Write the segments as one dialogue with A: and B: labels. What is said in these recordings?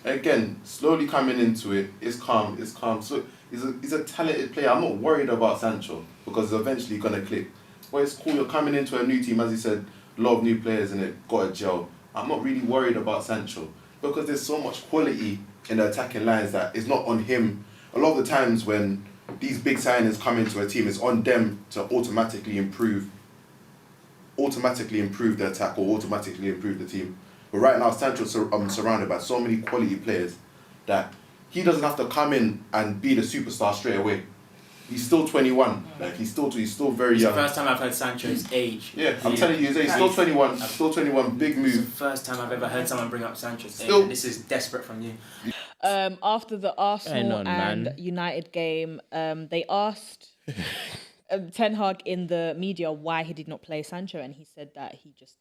A: Again, slowly coming into it. It's calm. So he's a talented player. I'm not worried about Sancho because it's eventually gonna click. But it's cool. You're coming into a new team, as he said. A lot of new players in it, got a gel. I'm not really worried about Sancho because there's so much quality in the attacking lines that it's not on him. A lot of the times when these big signings come into a team, it's on them to automatically improve the attack or automatically improve the team. But right now, Sancho's surrounded by so many quality players that he doesn't have to come in and be the superstar straight away. He's still 21. Like he's still very young.
B: It's the first time I've heard Sancho's age.
A: Yeah, I'm telling you, he's still 21. Still 21. Big move.
B: It's the first time I've ever heard someone bring up Sancho's age. And this is desperate from you.
C: After the Arsenal and United game, they asked Ten Hag in the media why he did not play Sancho, and he said that he just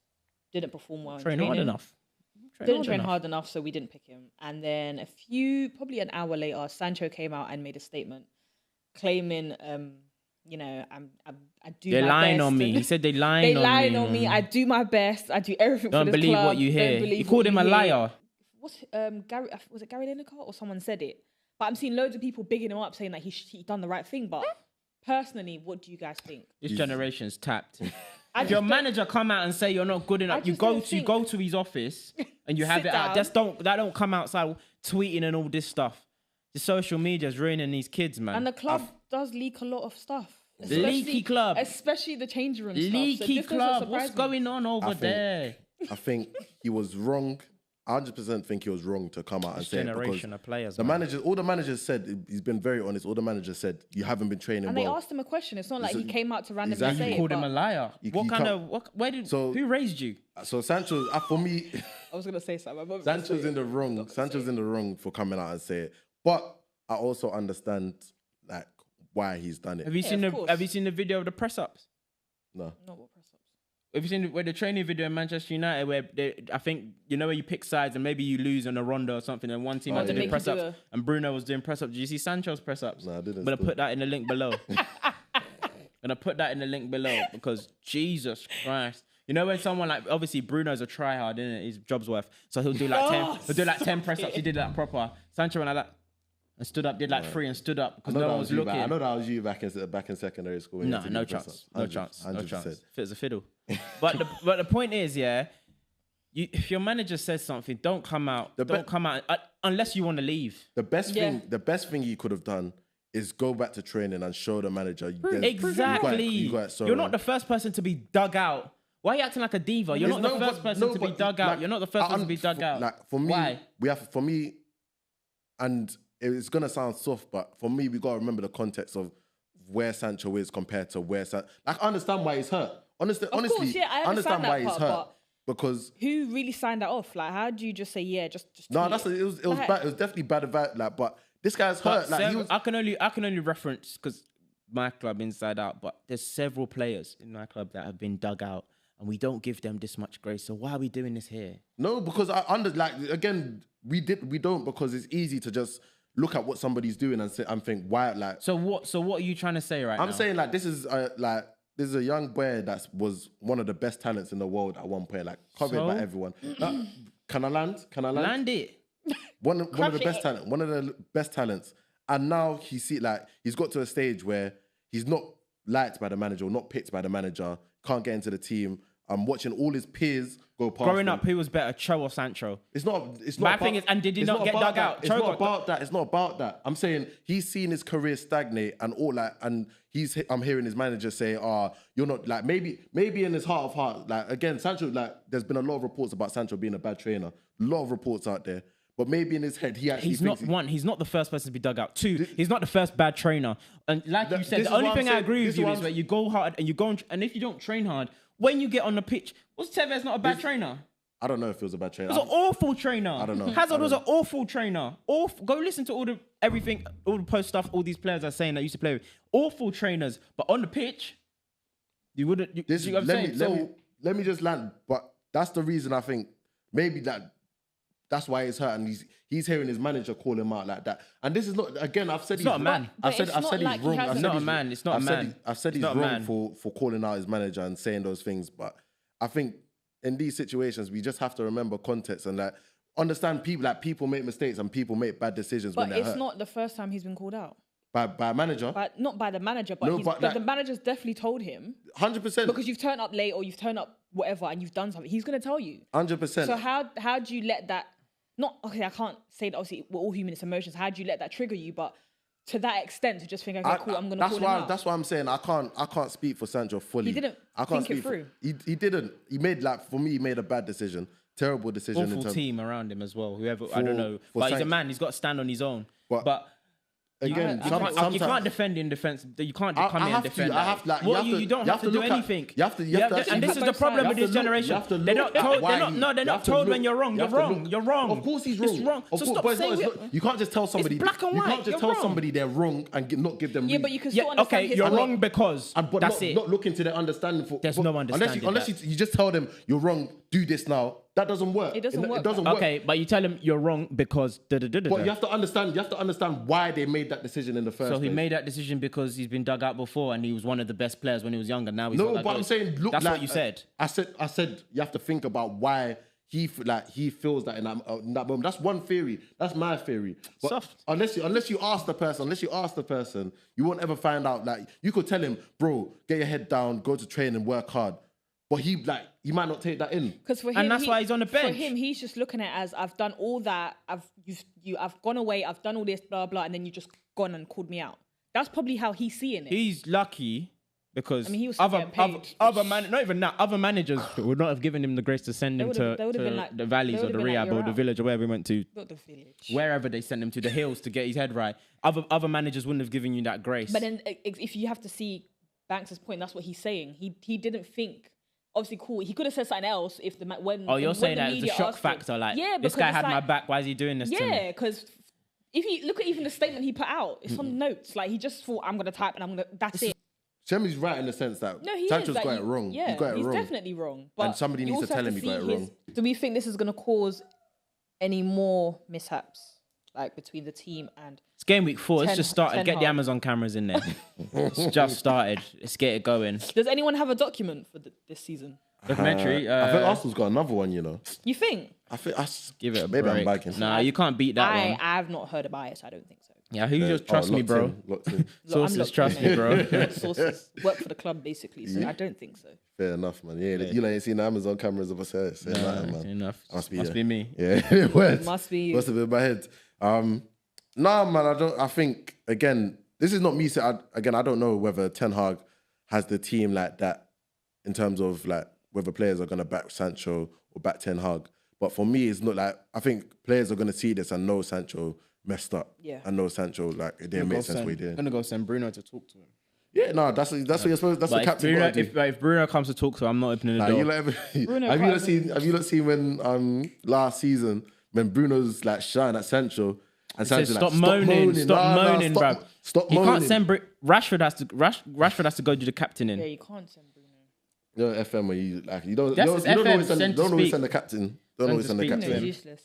C: didn't perform well.
D: Train hard enough.
C: Didn't train hard enough, so we didn't pick him. And then probably an hour later, Sancho came out and made a statement claiming, I do my best.
D: They're lying on me. He said they're lying on me.
C: They lying on me. I do my best. I do everything for this club.
D: Don't believe what you hear. He called him a liar.
C: Was it Gary Lineker or someone said it? But I'm seeing loads of people bigging him up, saying that he done the right thing. But personally, what do you guys think?
D: This generation's tapped. If your manager come out and say you're not good enough, you go to his office and you have it out. That don't come outside tweeting and all this stuff. The social media is ruining these kids, man.
C: And the club does leak a lot of stuff.
D: Leaky club.
C: Especially the change room
D: Leaky
C: stuff.
D: club. What's going on over there?
E: I think he was wrong. I 100% think he was wrong to come out and say it because
D: generation of players.
E: All the managers said, he's been very honest. All the managers said, you haven't been training
C: and
E: well.
C: they asked him a question. It's not like he came out to randomly say it.
D: You called him a liar. Who raised you?
E: So Sancho, for me,
C: I was gonna say something.
E: Sancho's in the wrong. Sancho's in the wrong for coming out and say it. But I also understand like why he's done it.
D: Have you seen the video of the press ups?
E: No.
C: Not what press ups.
D: Have you seen the training video in Manchester United where I think where you pick sides and maybe you lose on a ronda or something and one team had to do press ups and Bruno was doing press ups. Did you see Sancho's press ups?
E: No, I didn't.
D: I'm gonna put that in the link below. Because Jesus Christ. You know when someone like obviously Bruno's a tryhard, isn't it? His job's worth. So he'll do like 10 press ups. He did that proper. Sancho went like that and stood up, did like 3 and stood up because no one was looking.
E: I know that was you back in secondary school.
D: No chance. Fit as a fiddle. But the point is, if your manager says something, don't come out. Unless you want to leave.
E: The best thing you could have done is go back to training and show the manager.
D: Exactly. You're not the first person to be dug out. Why are you acting like a diva? You're not the first person to be dug out. You're not the first person to be dug out.
E: Like for me,
D: why?
E: And it's gonna sound soft, but for me, we gotta remember the context of where Sancho is compared to where I understand why he's hurt. Honestly,
C: I
E: understand why he's hurt. Because
C: who really signed that off? Like, how do you just say just?
E: No, it was bad. It was definitely bad. Like, but this guy's hurt.
D: I can only reference because my club inside out. But there's several players in my club that have been dug out, and we don't give them this much grace. So why are we doing this here?
E: No, because we don't because it's easy to just look at what somebody's doing and say and think why like.
D: So what are you trying to say right now?
E: I'm saying like this is a young boy that was one of the best talents in the world at one point, like covered by everyone. Can I land?
D: Land it.
E: One of the best talents. And now he's got to a stage where he's not liked by the manager or not picked by the manager, can't get into the team. I'm watching all his peers go past.
D: Growing up, who was better, Cho or Sancho?
E: It's not.
D: My thing is, and did he not get dug out?
E: It's not about that. It's not about that. I'm saying he's seen his career stagnate and all that, and I'm hearing his manager say, you're not like maybe in his heart of hearts, like again, Sancho, like there's been a lot of reports about Sancho being a bad trainer. A lot of reports out there. But maybe in his head, he's not the first person to be dug out. 2, he's not the first bad trainer. And like you said, the only thing I agree with you is where you go hard and you go and if you don't train hard, when you get on the pitch, was Tevez not a bad trainer? I don't know if he was a bad trainer.
D: He was an awful trainer.
E: I don't know.
D: Hazard was an awful trainer. Go listen to all the post stuff all these players are saying that used to play with. Awful trainers. But on the pitch, you wouldn't.
E: Let me just land. But that's the reason I think maybe that's why he's hurt and he's hearing his manager call him out like that. And this is not, again, I've said he's
D: not a man.
E: I've said he's wrong.
D: It's not a man. It's not a man.
E: I've said he's wrong for calling out his manager and saying those things. But I think in these situations, we just have to remember context and that understand people make mistakes and people make bad decisions when
C: But
E: they're
C: it's
E: hurt.
C: not the first time he's been called out.
E: By a manager.
C: Not by the manager, but,
E: No,
C: but
E: but
C: the manager's definitely told him
E: 100%.
C: because you've turned up late or you've turned up whatever and you've done something. He's gonna tell you.
E: 100%.
C: So how do you let that? Not okay. I can't say that. Obviously, we're all human. It's emotions. How do you let that trigger you? But to that extent, to just think, okay, cool, I'm gonna call him out.
E: That's why I'm saying I can't speak for Sancho fully.
C: He didn't
E: I can't
C: think it
E: speak
C: through.
E: He didn't. He made for me, he made a bad decision. Terrible decision.
D: Awful team around him as well. Whoever, I don't know.
E: for
D: But he's a
E: Sancho.
D: man. He's got to stand on his own.
E: But again,
D: you can't defend in defense. You can't just come in and defend. You don't have to do anything. And this is the problem with this generation. They're not told. They're not told when you're wrong. You're wrong. You're wrong.
E: Of course he's wrong.
D: It's wrong. So stop saying
E: you can't just tell somebody.
D: black and
E: You
D: white.
E: can't just
D: You're
E: tell
D: wrong.
E: somebody they're wrong and not give them.
C: Yeah, but you can still understand
D: Okay,
C: his
D: you're
C: point.
D: wrong because
E: but
D: that's it.
E: not look into their understanding for.
D: There's no understanding
E: Unless you just tell them you're wrong. Do this now. That doesn't work.
C: It doesn't work.
E: It doesn't work.
D: Okay, but you tell him you're wrong because
E: But you have to understand why they made that decision in the first
D: So
E: place.
D: he made that decision because he's been dug out before and he was one of the best players when he was younger. Now he's not
E: No,
D: that
E: but
D: good.
E: I'm saying, look,
D: That's
E: like,
D: what you said.
E: I said you have to think about why he feels that in that moment. That's one theory. That's my theory. But
D: Soft.
E: unless you ask the person, you won't ever find out. Like you could tell him, bro, get your head down, go to train and work hard. But he might not take that in.
C: Because for him,
D: And that's why he's on the bench.
C: For him, he's just looking at it as I've done all that. I've gone away. I've done all this, blah blah, and then you just gone and called me out. That's probably how he's seeing it.
D: He's lucky because
C: I mean, he was getting paid.
D: not even that, other managers would not have given him the grace to send him to
C: They would've been like-
D: the valleys
C: they
D: or the
C: would've been like,
D: rehab or
C: "You're
D: the
C: out."
D: village or wherever he went to.
C: Not the village.
D: Wherever they sent him to, the hills to get his head right. Other managers wouldn't have given you that grace.
C: But then, if you have to see Banks' point, that's what he's saying. He didn't think. Obviously, cool. He could have said something else if when.
D: Oh, you're
C: when
D: saying
C: the
D: that it's a
C: media
D: shock
C: asked him.
D: factor. Like,
C: Yeah,
D: this
C: because
D: guy
C: it's
D: had my
C: like-
D: back. Why is he doing this to me?
C: Yeah, because if you look at even the statement he put out, it's some notes. Like he just thought, I'm gonna type and that's it.
E: Shemi's right in the sense that
C: No, he
E: Sancho's
C: is. Like,
E: got it wrong.
C: Yeah,
E: He got it
C: he's
E: wrong.
C: definitely wrong. But
E: And somebody
C: you
E: needs to
C: also
E: tell
C: have
E: him he
C: see
E: got it wrong.
C: Do we think this is gonna cause any more mishaps, like between the team and?
D: It's game week 4. It's just started.
C: Ten
D: Get the
C: Hag.
D: Amazon cameras in there. It's just started. Let's get it going.
C: Does anyone have a document for this season?
D: Documentary.
E: I think Arsenal's got another one. You know.
C: You think?
E: I think
D: Give it a
E: maybe
D: break.
E: I'm bagging.
D: Nah, you can't beat that one.
C: I've not heard about it, so I don't think so.
D: Yeah, who just trust me, bro?
E: Locked in.
C: Look, I'm
D: Sources
C: locked
D: trust
C: in,
D: me, bro.
C: Sources work for the club basically, so I don't think so.
E: Fair enough, man. Yeah, you ain't seen the Amazon cameras of us here. Say nothing, man.
D: Enough.
E: Must
D: Must
E: be
D: be me.
E: Yeah, it was.
C: Must be you.
E: Must have been in my head. Nah, man. I think again, this is not me. I don't know whether Ten Hag has the team like that in terms of like whether players are gonna back Sancho or back Ten Hag. But for me, it's not like I think players are gonna see this and know Sancho messed up.
C: Yeah.
E: And know Sancho like it didn't make sense what he
D: I'm
E: did.
D: gonna go send Bruno to talk to him.
E: Yeah, no, that's what you're supposed. That's
D: But
E: what captain got to do.
D: if Bruno comes to talk to him, I'm not opening the
E: Nah,
D: door.
E: you like, have you not seen when last season when Bruno's like shine at Sancho and
D: Says,
E: Sancho
D: stop moaning, stop moaning,
E: stop,
D: bruv.
E: Stop
D: He
E: moaning.
D: can't send Rashford has to go do the captaining.
C: Yeah, you can't send Bruno.
E: You know, FM when you like you don't
D: That's
E: you don't
D: FM,
E: always
D: send to
E: don't always
D: speak.
E: send the captain. Don't always send the
D: speak to
C: No,
E: captain.
C: he's useless.